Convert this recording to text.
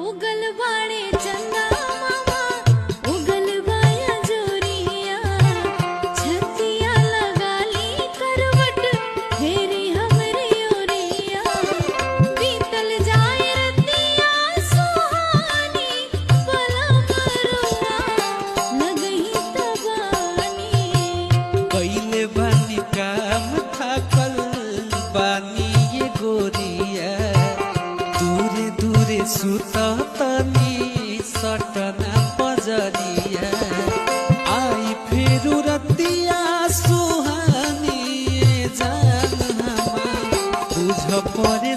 उगल बाड़े चंदा मामा उगल बाया जोरिया छतिया लगा ली करवट फेरी हमरे ओरिया बीतल जाए रतिया सुहानी पला मरुआ लगही तबानी कैले बानी काम थाकल बानी ये गोरिया दूरे दूरे सुतनी सटना पजरिया आई फेरू रतिया सुहानी जान हमार बुझ परे